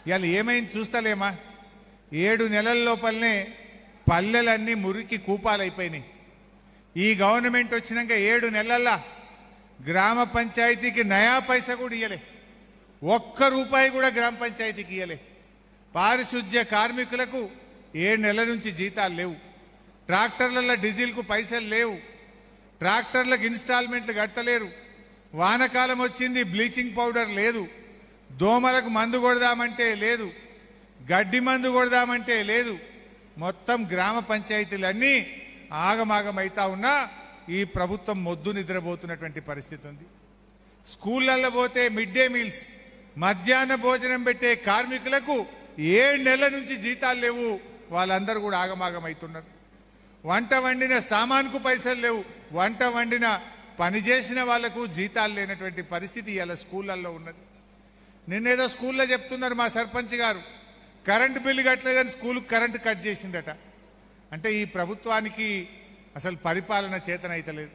ఇవాళ ఏమైంది చూస్తలేమా? 7 నెలల లోపలనే పల్లెలన్నీ మురికి కూపాలైపోయినాయి. ఈ గవర్నమెంట్ వచ్చినాక 7 నెలల్లో గ్రామ పంచాయతీకి నయా పైసా కూడా ఇయ్యలే. ఒక్క రూపాయి కూడా గ్రామ పంచాయతీకి ఇయ్యలే. పారిశుద్ధ్య కార్మికులకు 7 నెలల నుంచి జీతాలు లేవు. ట్రాక్టర్లలో డీజిల్కు పైసలు లేవు. ట్రాక్టర్లకు ఇన్స్టాల్మెంట్లు కట్టలేరు. వానకాలం వచ్చింది, బ్లీచింగ్ పౌడర్ లేదు. దోమలకు మందు కొడదామంటే లేదు. గడ్డి మందు కొడదామంటే లేదు. మొత్తం గ్రామ పంచాయతీలన్నీ ఆగమాగమైతా ఉన్నా ఈ ప్రభుత్వం మొద్దు నిద్రపోతున్నటువంటి పరిస్థితి ఉంది. స్కూళ్ళల్లో పోతే మిడ్ డే మీల్స్, మధ్యాహ్న భోజనం పెట్టే కార్మికులకు 7 నెలల నుంచి జీతాలు లేవు. వాళ్ళందరూ కూడా ఆగమాగమవుతున్నారు. వంట వండిన సామాన్కు పైసలు లేవు. వంట వండిన పని చేసిన వాళ్లకు జీతాలు లేనటువంటి పరిస్థితి ఇలా స్కూళ్ళల్లో ఉన్నది. నిన్నేదో స్కూల్లో చెప్తున్నారు మా సర్పంచ్ గారు, కరెంటు బిల్లు కట్టలేదని స్కూల్కి కరెంటు కట్ చేసిందట. అంటే ఈ ప్రభుత్వానికి అసలు పరిపాలన చేతనైతలేదు.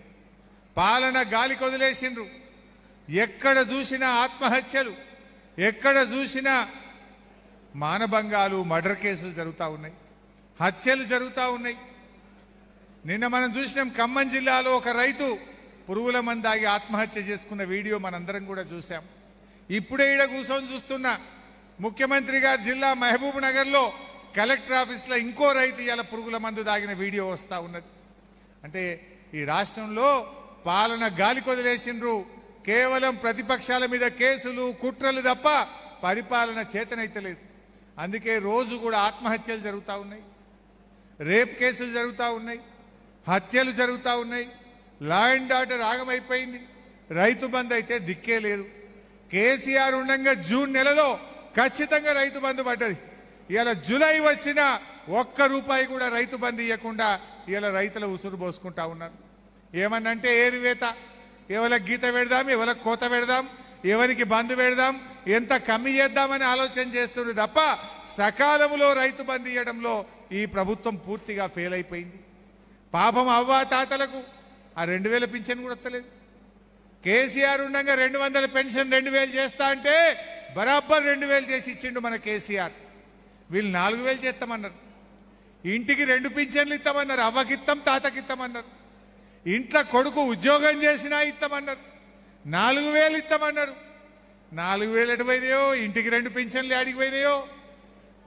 పాలన గాలికి వదిలేసిండ్రు. ఎక్కడ చూసినా ఆత్మహత్యలు, ఎక్కడ చూసినా మానభంగాలు, మర్డర్ కేసులు జరుగుతూ ఉన్నాయి, హత్యలు జరుగుతూ ఉన్నాయి. నిన్న మనం చూసినాం ఖమ్మం జిల్లాలో ఒక రైతు పురుగుల మందాగి ఆత్మహత్య చేసుకున్న వీడియో మనందరం కూడా చూసాం. ఇప్పుడే ఈడ కూర్చొని చూస్తున్నా ముఖ్యమంత్రి గారి జిల్లా మహబూబ్ నగర్లో కలెక్టర్ ఆఫీస్లో ఇంకో రైతు ఇవాళ పురుగుల మందు దాగిన వీడియో వస్తూ ఉన్నది. అంటే ఈ రాష్ట్రంలో పాలన గాలికి వదిలేసిండ్రు. కేవలం ప్రతిపక్షాల మీద కేసులు, కుట్రలు తప్ప పరిపాలన చేతనైతలేదు. అందుకే రోజు కూడా ఆత్మహత్యలు జరుగుతూ ఉన్నాయి, రేప్ కేసులు జరుగుతూ ఉన్నాయి, హత్యలు జరుగుతూ ఉన్నాయి. లా అండ్ ఆర్డర్ ఆగమైపోయింది. రైతు బంధు అయితే దిక్కే లేదు. కేసీఆర్ ఉండగా జూన్ నెలలో ఖచ్చితంగా రైతు బంధు పడ్డది. ఇవాళ జూలై వచ్చినా ఒక్క రూపాయి కూడా రైతు బంధు ఇవ్వకుండా ఇవాళ రైతుల ఉసురు పోసుకుంటా ఉన్నారు. ఏమన్నంటే ఏరివేత, ఎవరికి గీత పెడదాం, ఎవరికి కోత పెడదాం, ఎవరికి బంధు పెడదాం, ఎంత కమ్మి చేద్దామని ఆలోచన చేస్తున్నారు తప్ప సకాలంలో రైతు బంధు ఇవ్వడంలో ఈ ప్రభుత్వం పూర్తిగా ఫెయిల్ అయిపోయింది. పాపం అవ్వా తాతలకు ఆ 2000 పింఛన్ కూడా వస్తలేదు. కేసీఆర్ ఉండగా 200 పెన్షన్ 2000 చేస్తా అంటే బరాబర్ 2000 చేసి ఇచ్చిండు మన కేసీఆర్. వీళ్ళు 4000 చేస్తామన్నారు. ఇంటికి 2 పింఛన్లు ఇస్తామన్నారు. అవ్వకిత్తం, తాతకిత్తామన్నారు. ఇంట్లో కొడుకు ఉద్యోగం చేసినా ఇస్తామన్నారు. 4000 ఇస్తామన్నారు. 4000 ఎటుపోయినాయో, ఇంటికి 2 పింఛన్లు అడిగిపోయినాయో,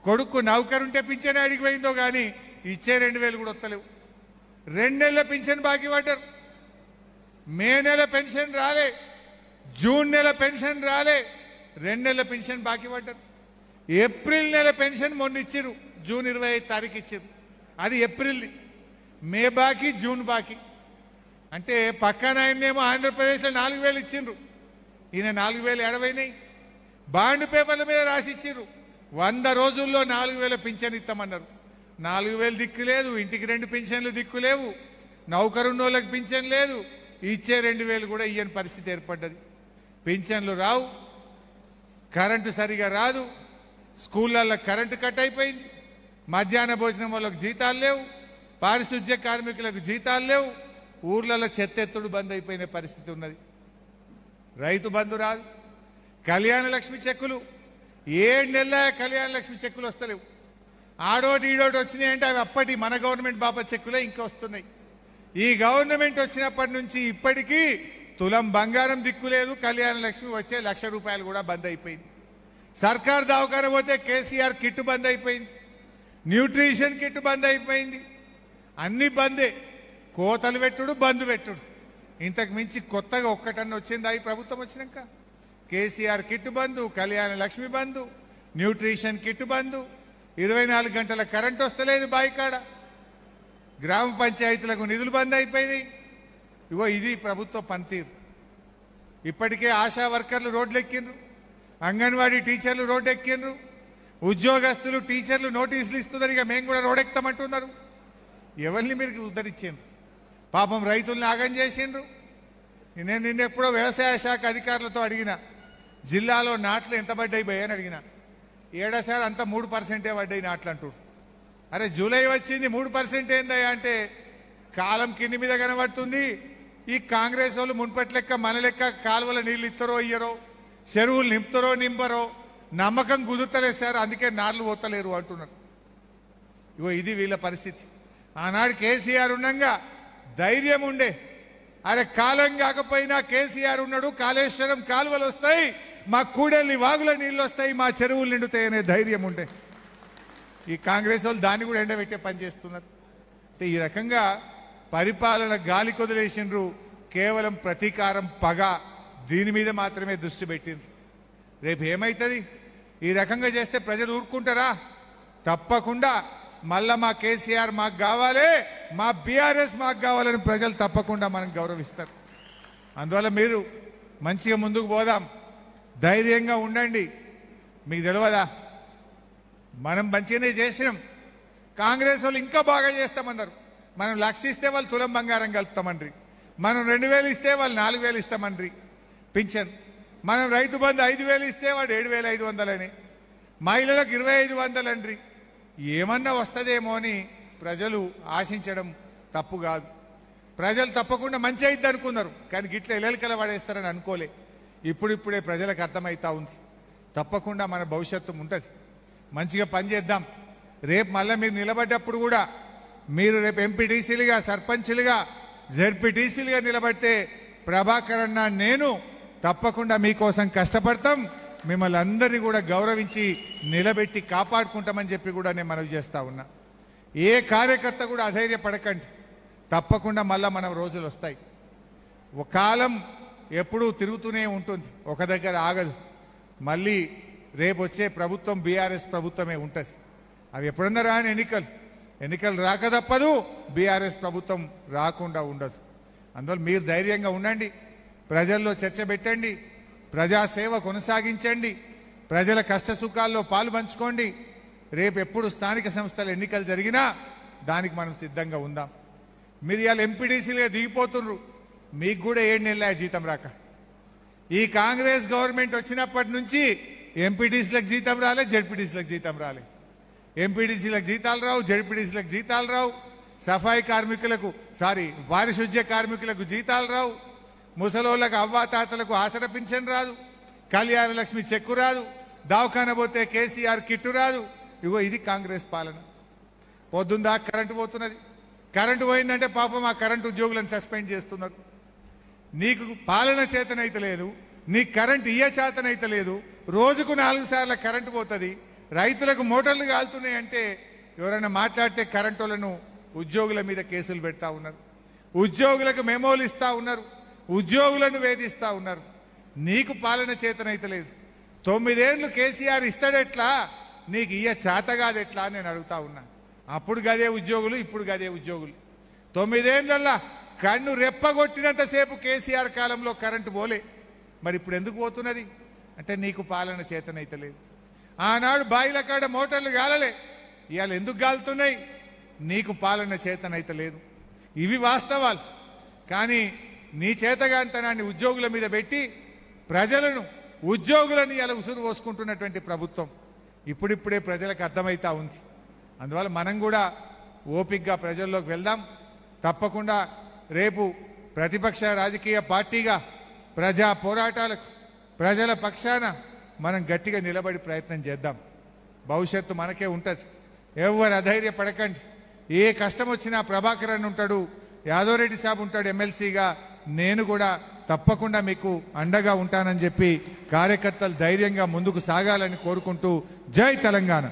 కొడుకు నౌకరుంటే పింఛన్ అడిగిపోయిందో కానీ ఇచ్చే 2000 కూడా వస్తలేవు. 2 నెలల పింఛన్ బాకీ పడ్డారు. మే నెల పెన్షన్ రాలే, జూన్ నెల పెన్షన్ రాలే, 2 నెలల పెన్షన్ బాకీ పడ్డారు. ఏప్రిల్ నెల పెన్షన్ మొన్న ఇచ్చిర్రు, జూన్ 25 తారీఖు ఇచ్చిర్రు. అది ఏప్రిల్. మే బాకీ, జూన్ బాకీ. అంటే పక్కన ఆయనేమో ఆంధ్రప్రదేశ్లో 4000 ఇచ్చిండ్రు, ఈయన 4000 ఎడవైనాయి. బాండ్ పేపర్ల మీద రాసి ఇచ్చిర్రు. 100 రోజుల్లో 4000 పింఛన్ ఇస్తామన్నారు. 4000 దిక్కు లేదు, ఇంటికి 2 పింఛన్లు దిక్కు లేవు, నౌకరున్నోళ్ళకి పింఛన్ లేదు, ఇచ్చే 2000 కూడా ఇయ్యని పరిస్థితి ఏర్పడ్డది. పింఛన్లు రావు, కరెంటు సరిగా రాదు, స్కూళ్ళల్లో కరెంటు కట్ అయిపోయింది, మధ్యాహ్న భోజనం వాళ్ళకు జీతాలు లేవు, పారిశుద్ధ్య కార్మికులకు జీతాలు లేవు, ఊర్లలో చెత్తెత్తుడు బంద్ అయిపోయిన పరిస్థితి ఉన్నది. రైతు బంధు రాదు. కళ్యాణ లక్ష్మి చెక్కులు 7 నెలల కళ్యాణ లక్ష్మి చెక్కులు వస్తలేవు. ఆడోటి ఈడోటి వచ్చినాయి అంటే అవి అప్పటి మన గవర్నమెంట్ బాబా చెక్కులే ఇంకా వస్తున్నాయి. ఈ గవర్నమెంట్ వచ్చినప్పటి నుంచి ఇప్పటికీ తులం బంగారం దిక్కులేదు. కళ్యాణ లక్ష్మి వచ్చే 1,00,000 రూపాయలు కూడా బంద్ అయిపోయింది. సర్కార్ దవాఖాన పోతే కేసీఆర్ కిట్ బంద్ అయిపోయింది, న్యూట్రిషన్ కిట్ బంద్ అయిపోయింది. అన్ని బందే. కోతలు పెట్టుడు, బంధు పెట్టుడు. ఇంతకు మించి కొత్తగా ఒక్కటన్నా వచ్చిందా ఈ ప్రభుత్వం వచ్చినాక? కేసీఆర్ కిట్ బంధు, కళ్యాణ లక్ష్మి బంధు, న్యూట్రిషన్ కిట్ బంధు, 24 గంటల కరెంట్ వస్తలేదు బాయికాడ, గ్రామ పంచాయతీలకు నిధులు బంద్ అయిపోయినాయి. ఇగో ఇది ప్రభుత్వ పనితీరు. ఇప్పటికే ఆశా వర్కర్లు రోడ్లు ఎక్కిండ్రు, అంగన్వాడీ టీచర్లు రోడ్డు ఎక్కిండ్రు, ఉద్యోగస్తులు టీచర్లు నోటీసులు ఇస్తున్నారు, ఇక మేము కూడా రోడ్ ఎక్కుతామంటున్నారు. ఎవరిని మీరు ఉద్ధరించిండ్రు? పాపం రైతుల్ని ఆగం చేసిండ్రు. నేను నిన్నెప్పుడో వ్యవసాయ శాఖ అధికారులతో అడిగిన, జిల్లాలో నాట్లు ఎంత పడ్డాయి భయ అని అడిగిన. ఏడాసారి అంతా 3% పడ్డాయి నాట్లు అంటారు. అరే జూలై వచ్చింది 3% ఏందయ్యా అంటే కాలం కింది మీద కనబడుతుంది. ఈ కాంగ్రెస్ వాళ్ళు మున్పటి లెక్క మన లెక్క కాలువల నీళ్ళు ఇస్తారో ఇయ్యరో, చెరువులు నింపుతారో నింపరో, నమ్మకం కుదురుతలేదు సార్, అందుకే నార్లు పోతలేరు అంటున్నారు. ఇగో ఇది వీళ్ళ పరిస్థితి. ఆనాడు కేసీఆర్ ఉండగా ధైర్యం ఉండే, అరే కాలం కాకపోయినా కేసీఆర్ ఉన్నాడు, కాళేశ్వరం కాలువలు వస్తాయి, మా కూడెల్లి వాగుల నీళ్ళు వస్తాయి, మా చెరువులు నిండుతాయి అనే ధైర్యం ఉండే. ఈ కాంగ్రెస్ వాళ్ళు దాన్ని కూడా ఎండబెట్టే పని చేస్తున్నారు. ఈ రకంగా పరిపాలన గాలి కొదిలేసిండ్రు, కేవలం ప్రతీకారం పగ దీని మీద మాత్రమే దృష్టి పెట్టిండ్రు. రేపు ఏమవుతుంది? ఈ రకంగా చేస్తే ప్రజలు ఊరుకుంటారా? తప్పకుండా మళ్ళా మా కేసీఆర్ మాకు కావాలి, మా బీఆర్ఎస్ మాకు కావాలని ప్రజలు తప్పకుండా మనం గౌరవిస్తారు. అందువల్ల మీరు మంచిగా ముందుకు పోదాం, ధైర్యంగా ఉండండి. మీకు తెలియదా, మనం మంచిగానే చేసినాం, కాంగ్రెస్ వాళ్ళు ఇంకా బాగా చేస్తామన్నారు. మనం 1,00,000 ఇస్తే వాళ్ళు తులం బంగారం కలుపుతామండ్రి, మనం 2,000 ఇస్తే వాళ్ళు 4,000 ఇస్తామండ్రి పింఛన్, మనం రైతు బంధు 5,000 ఇస్తే వాడు 7,500 అని, మహిళలకు 2,500 అండ్రి. ఏమన్నా వస్తుందేమో అని ప్రజలు ఆశించడం తప్పు కాదు. ప్రజలు తప్పకుండా మంచి అయిద్ది అనుకున్నారు, కానీ గిట్ల ఎలకల పడేస్తారని అనుకోలే. ఇప్పుడిప్పుడే ప్రజలకు అర్థమవుతా ఉంది. తప్పకుండా మన భవిష్యత్తు ఉంటుంది. మంచిగా పనిచేద్దాం. రేపు మళ్ళీ మీరు నిలబడ్డప్పుడు కూడా మీరు రేపు ఎంపీటీసీలుగా, సర్పంచ్లుగా, జెడ్పీటీసీలుగా నిలబడితే ప్రభాకర్ అన్న నేను తప్పకుండా మీకోసం కష్టపడతాం, మిమ్మల్ని అందరినీ కూడా గౌరవించి నిలబెట్టి కాపాడుకుంటామని చెప్పి కూడా నేను మనవి చేస్తా ఉన్నా. ఏ కార్యకర్త కూడా అధైర్యపడకండి, తప్పకుండా మళ్ళా మన రోజులు వస్తాయి. ఒక కాలం ఎప్పుడూ తిరుగుతూనే ఉంటుంది, ఒక దగ్గర ఆగదు. మళ్ళీ రేపు వచ్చే ప్రభుత్వం బీఆర్ఎస్ ప్రభుత్వమే ఉంటుంది. అవి ఎప్పుడన్నా రాని ఎన్నికలు రాక తప్పదు, బీఆర్ఎస్ ప్రభుత్వం రాకుండా ఉండదు. అందువల్ల మీరు ధైర్యంగా ఉండండి, ప్రజల్లో చర్చ పెట్టండి, ప్రజాసేవ కొనసాగించండి, ప్రజల కష్ట సుఖాల్లో పాలు పంచుకోండి. రేపు ఎప్పుడు స్థానిక సంస్థల ఎన్నికలు జరిగినా దానికి మనం సిద్ధంగా ఉందాం. మీరు ఇవాళ ఎంపీడీసీలుగా దిగిపోతున్నారు, మీకు కూడా 7 నెలల జీతం రాక. ఈ కాంగ్రెస్ గవర్నమెంట్ వచ్చినప్పటి నుంచి ఎంపీడీసీలకు జీతం రాలే, జెడ్పీడీసీలకు జీతం రాలే. ఎంపీడీసీలకు జీతాలు రావు, జెడ్పీడీసీలకు జీతాలు రావు, సఫాయి కార్మికులకు పారిశుద్ధ్య కార్మికులకు జీతాలు రావు, ముసలోళ్ళకు అవ్వాతాతలకు ఆసర పింఛన్ రాదు, కళ్యాణ లక్ష్మి చెక్కు రాదు, దవాఖాన పోతే కేసీఆర్ కిట్టు రాదు. ఇగో ఇది కాంగ్రెస్ పాలన. పొద్దుందా కరెంటు పోతున్నది, కరెంటు పోయిందంటే పాపం ఆ కరెంటు ఉద్యోగులను సస్పెండ్ చేస్తున్నారు. నీకు పాలన చేతనైతే లేదు, నీకు కరెంటు చేతనైతే లేదు, రోజుకు 4 సార్లు కరెంటు పోతుంది, రైతులకు మోటార్లు కాలుతున్నాయంటే ఎవరైనా మాట్లాడితే కరెంటు వాళ్ళను ఉద్యోగుల మీద కేసులు పెడతా ఉన్నారు, ఉద్యోగులకు మెమోలు ఇస్తా ఉన్నారు, ఉద్యోగులను వేధిస్తా ఉన్నారు. నీకు పాలన చేతనైతే లేదు. 9 ఏళ్ళు కేసీఆర్ ఇస్తాడెట్లా, నీకు చేతగాదెట్లా నేను అడుగుతా ఉన్నా. అప్పుడు గదే ఉద్యోగులు, ఇప్పుడు గదే ఉద్యోగులు. 9 ఏళ్ళల్లా కన్ను రెప్పగొట్టినంతసేపు కేసీఆర్ కాలంలో కరెంటు పోలే, మరి ఇప్పుడు ఎందుకు పోతున్నది అంటే నీకు పాలన చేతనైతే లేదు. ఆనాడు బాయిల కాడ మోటార్లు గాలలే, ఇవాళ ఎందుకు గాలుతున్నాయి? నీకు పాలన చేతనైతే లేదు. ఇవి వాస్తవాలు. కానీ నీ చేతగాంతనాన్ని ఉద్యోగుల మీద పెట్టి ప్రజలను, ఉద్యోగులను ఇలా ఉసురు పోసుకుంటున్నటువంటి ప్రభుత్వం ఇప్పుడిప్పుడే ప్రజలకు అర్థమవుతా ఉంది. అందువల్ల మనం కూడా ఓపికగా ప్రజల్లోకి వెళ్దాం. తప్పకుండా రేపు ప్రతిపక్ష రాజకీయ పార్టీగా ప్రజా పోరాటాలకు, ప్రజల పక్షాన మనం గట్టిగా నిలబడి ప్రయత్నం చేద్దాం. భవిష్యత్తు మనకే ఉంటుంది. ఎవరు అధైర్యపడకండి. ఏ కష్టం వచ్చినా ప్రభాకర్ అని ఉంటాడు, యాదవరెడ్డి సాబ్ ఉంటాడు ఎమ్మెల్సీగా, నేను కూడా తప్పకుండా మీకు అండగా ఉంటానని చెప్పి కార్యకర్తలు ధైర్యంగా ముందుకు సాగాలని కోరుకుంటూ జై తెలంగాణ.